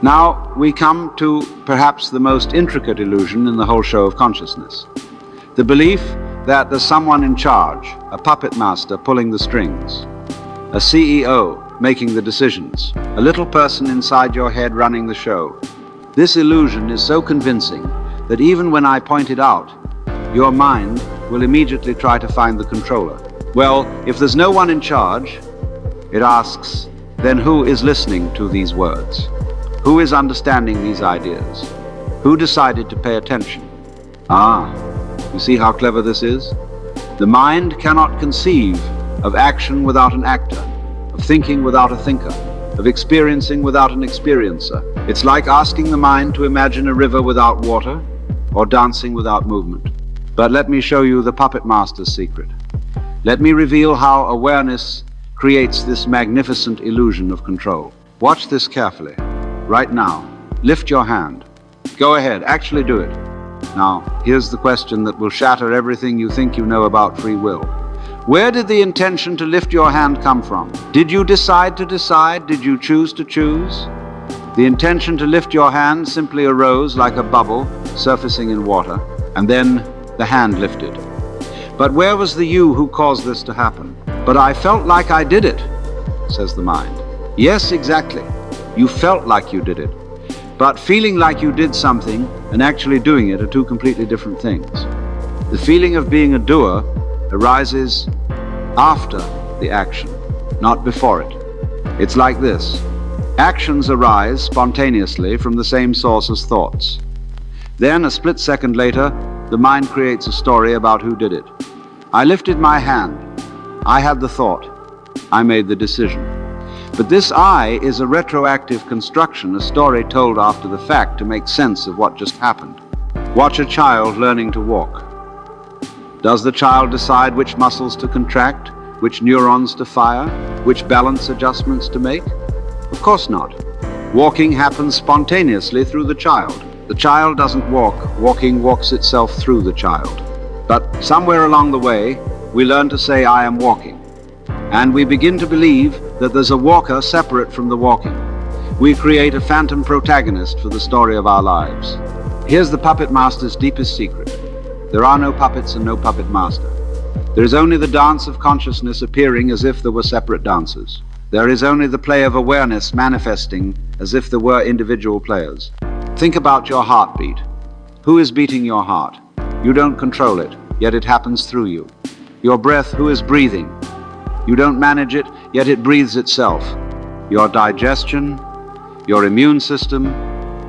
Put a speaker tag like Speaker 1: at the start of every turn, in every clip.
Speaker 1: Now we come to perhaps the most intricate illusion in the whole show of consciousness. The belief that there's someone in charge, a puppet master pulling the strings, a CEO making the decisions, a little person inside your head running the show. This illusion is so convincing that even when I point it out, your mind will immediately try to find the controller. Well, if there's no one in charge, it asks, then who is listening to these words? Who is understanding these ideas? Who decided to pay attention? You see how clever this is? The mind cannot conceive of action without an actor, of thinking without a thinker, of experiencing without an experiencer. It's like asking the mind to imagine a river without water or dancing without movement. But let me show you the puppet master's secret. Let me reveal how awareness creates this magnificent illusion of control. Watch this carefully. Right now, lift your hand. Go ahead, actually do it. Now, here's the question that will shatter everything you think you know about free will. Where did the intention to lift your hand come from? Did you decide to decide? Did you choose to choose? The intention to lift your hand simply arose like a bubble surfacing in water, and then the hand lifted. But where was the you who caused this to happen? But I felt like I did it, says the mind. Yes, exactly. You felt like you did it. But feeling like you did something and actually doing it are two completely different things. The feeling of being a doer arises after the action, not before it. It's like this. Actions arise spontaneously from the same source as thoughts. Then, a split second later, the mind creates a story about who did it. I lifted my hand. I had the thought. I made the decision. But this I is a retroactive construction, a story told after the fact to make sense of what just happened. Watch a child learning to walk. Does the child decide which muscles to contract, which neurons to fire, which balance adjustments to make? Of course not. Walking happens spontaneously through the child. The child doesn't walk. Walking walks itself through the child. But somewhere along the way, we learn to say, I am walking. And we begin to believe that there's a walker separate from the walking. We create a phantom protagonist for the story of our lives. Here's the puppet master's deepest secret. There are no puppets and no puppet master. There is only the dance of consciousness appearing as if there were separate dancers. There is only the play of awareness manifesting as if there were individual players. Think about your heartbeat. Who is beating your heart? You don't control it, yet it happens through you. Your breath, who is breathing? You don't manage it, yet it breathes itself. Your digestion, your immune system,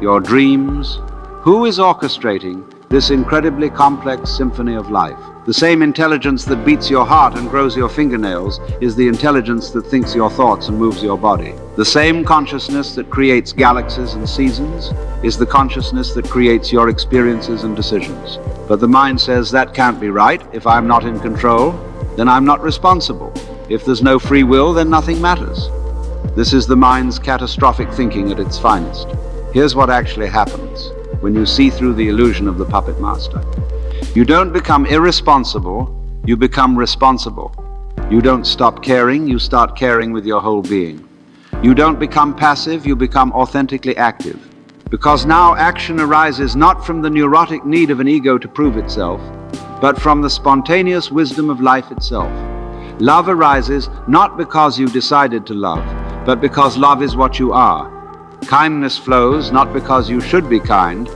Speaker 1: your dreams. Who is orchestrating this incredibly complex symphony of life? The same intelligence that beats your heart and grows your fingernails is the intelligence that thinks your thoughts and moves your body. The same consciousness that creates galaxies and seasons is the consciousness that creates your experiences and decisions. But the mind says that can't be right. If I'm not in control, then I'm not responsible. If there's no free will, then nothing matters. This is the mind's catastrophic thinking at its finest. Here's what actually happens when you see through the illusion of the puppet master. You don't become irresponsible, you become responsible. You don't stop caring, you start caring with your whole being. You don't become passive, you become authentically active. Because now action arises not from the neurotic need of an ego to prove itself, but from the spontaneous wisdom of life itself. Love arises not because you decided to love, but because love is what you are. Kindness flows not because you should be kind,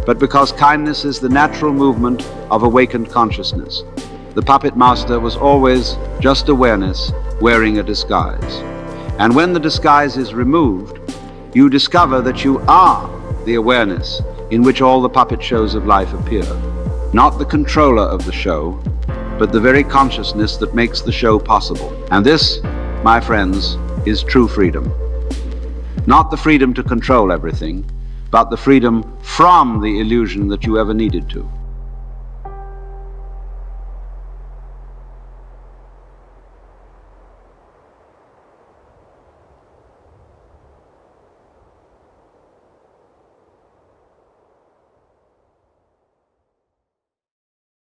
Speaker 1: but because kindness is the natural movement of awakened consciousness. The puppet master was always just awareness wearing a disguise. And when the disguise is removed, you discover that you are the awareness in which all the puppet shows of life appear. Not the controller of the show, but the very consciousness that makes the show possible. And this, my friends, is true freedom. Not the freedom to control everything, but the freedom from the illusion that you ever needed to.